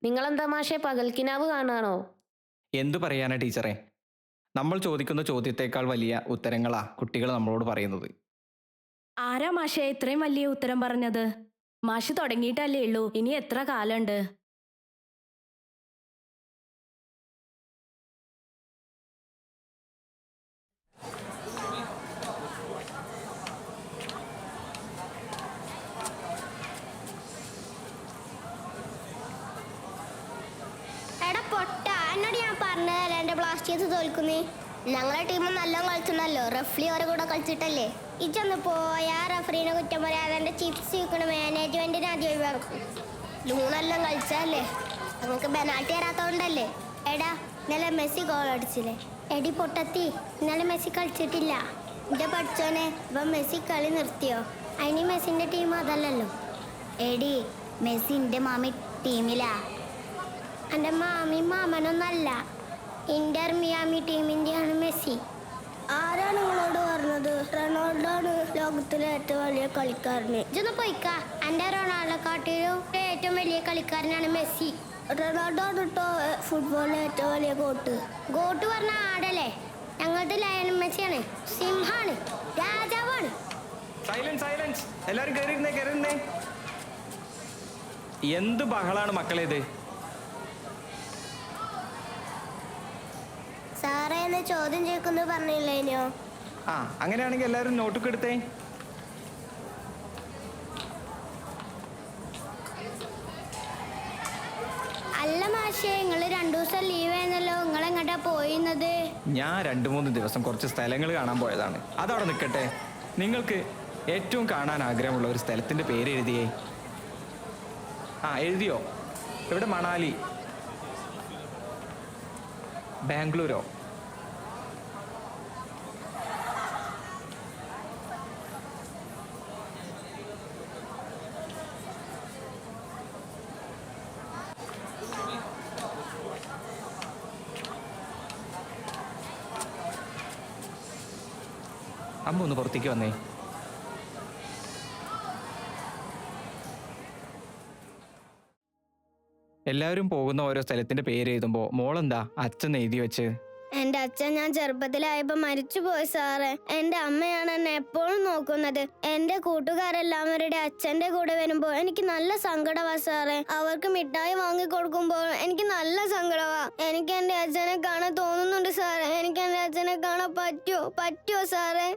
നിങ്ങളെന്താ മാഷെ പകൽക്കിനാവ് കാണുകയാണോ? എന്തു പറയാനാ ടീച്ചറെ, നമ്മൾ ചോദിക്കുന്ന ചോദ്യത്തേക്കാൾ വലിയ ഉത്തരങ്ങളാ കുട്ടികൾ നമ്മളോട് പറയുന്നത്. ആരാ മാഷെ ഇത്രയും വലിയ ഉത്തരം പറഞ്ഞത്? മാഷ് തുടങ്ങിയിട്ടല്ലേ ഉള്ളൂ, ഇനി എത്ര കാലമുണ്ട്? എടാ പൊട്ട, എന്നോട് ഞാൻ പറഞ്ഞതല്ലേ എന്റെ ബ്ലാസ്റ്റേഴ്സ് തോൽക്കുന്നേ. ഞങ്ങളെ ടീം നല്ല കളിച്ചിട്ടുണ്ടല്ലോ, റഫ്ലി അവരെ കൂടെ കളിച്ചിട്ടല്ലേ. ഇച്ചൊന്ന് പോയാ റഫറീനെ കുറ്റം പറയാതെ എന്റെ ചിപ്സ് വിൽക്കണ മാനേജ്മെന്റിനെ ആദ്യം ഒഴിവാക്കും. ലൂണെല്ലാം കളിച്ചല്ലേ, നമുക്ക് പെനാൾട്ടി തരാത്തോണ്ടല്ലേ. എടാ ഇന്നലെ മെസ്സി ഗോൾ അടിച്ചില്ലേ? എടി പൊട്ടത്തി, ഇന്നലെ മെസ്സി കളിച്ചിട്ടില്ല. എന്റെ പഠിച്ചോനെ, ഇപ്പം മെസ്സി കളി നിർത്തിയോ? അതിന് മെസ്സിന്റെ ടീം അതല്ലല്ലോ. എടി മെസ്സി എന്റെ മാമി ടീമിലാ. എൻ്റെ മാമിയും മാമനൊന്നല്ല, ഇന്റർ മിയാമി ടീമിൻ്റെയാണ് മെസ്സി. ആരാണ് നിങ്ങളോട് പറഞ്ഞത് റൊണാൾഡോ ആണ് ലോകത്തിലെ ഏറ്റവും വലിയ കളിക്കാരന്? ഇതൊന്ന് പോയിക്ക, എൻ്റെ റൊണാൾഡോക്കാട്ടിലും ഏറ്റവും വലിയ കളിക്കാരനാണ് മെസ്സി. റൊണാൾഡോ ആണ് കേട്ടോ ഫുട്ബോളിലെ ഏറ്റവും വലിയ ഗോട്ട് പറഞ്ഞ ആടല്ലേ. ഞങ്ങളുടെ ലയണൽ മെസ്സിയാണ്, സിംഹാണ്, രാജാവാണ്. സൈലൻസ്, എല്ലാരും കയറിയിരുന്നേ. എന്ത് ബഹളാണ് മക്കളേത്? സാറേ എന്ന് ചോദ്യം ചോദിക്കുന്നു പറഞ്ഞില്ലേനോ? അങ്ങനെയാണെങ്കിൽ എല്ലാരും നോട്ടൊക്കെ എടുത്തേ. അല്ല മാഷേ, നിങ്ങള് 2 ദിവസം ലീവ് ആയിരുന്നല്ലോ, നിങ്ങൾ എങ്ങോട്ടാ പോയിരുന്നത്? ഞാൻ 2-3 ദിവസം കുറച്ച് സ്ഥലങ്ങൾ കാണാൻ പോയതാണ്. അതവിടെ നിൽക്കട്ടെ, നിങ്ങൾക്ക് ഏറ്റവും കാണാൻ ആഗ്രഹമുള്ള ഒരു സ്ഥലത്തിന്റെ പേര് എഴുതിയേ. എഴുതിയോ? ഇവിടെ മണാലി, ബാംഗ്ലൂരോ? അമ്മ ഒന്ന് പുറത്തേക്ക് വന്നേ. എല്ലാവരും പോകുന്ന ഓരോ സ്ഥലത്തിന്റെ പേര് എഴുതുമ്പോ മോളെന്താ അച്ഛൻ എഴുതി വെച്ച്? എന്റെ അച്ഛൻ ഞാൻ ചെറുപ്പത്തിലായപ്പോ മരിച്ചുപോയി സാറേ. എന്റെ അമ്മയാണ് എന്നെ എപ്പോഴും നോക്കുന്നത്. എന്റെ കൂട്ടുകാരെല്ലാവരുടെ അച്ഛന്റെ കൂടെ വരുമ്പോ എനിക്ക് നല്ല സങ്കടമാ സാറേ. അവർക്ക് മിഠായി വാങ്ങി കൊടുക്കുമ്പോൾ എനിക്ക് നല്ല സങ്കടമാ. എനിക്ക് എന്റെ അച്ഛനെ കാണാൻ തോന്നുന്നുണ്ട് സാറേ. എനിക്ക് എന്റെ അച്ഛനെ കാണാൻ പറ്റുമോ സാറേ?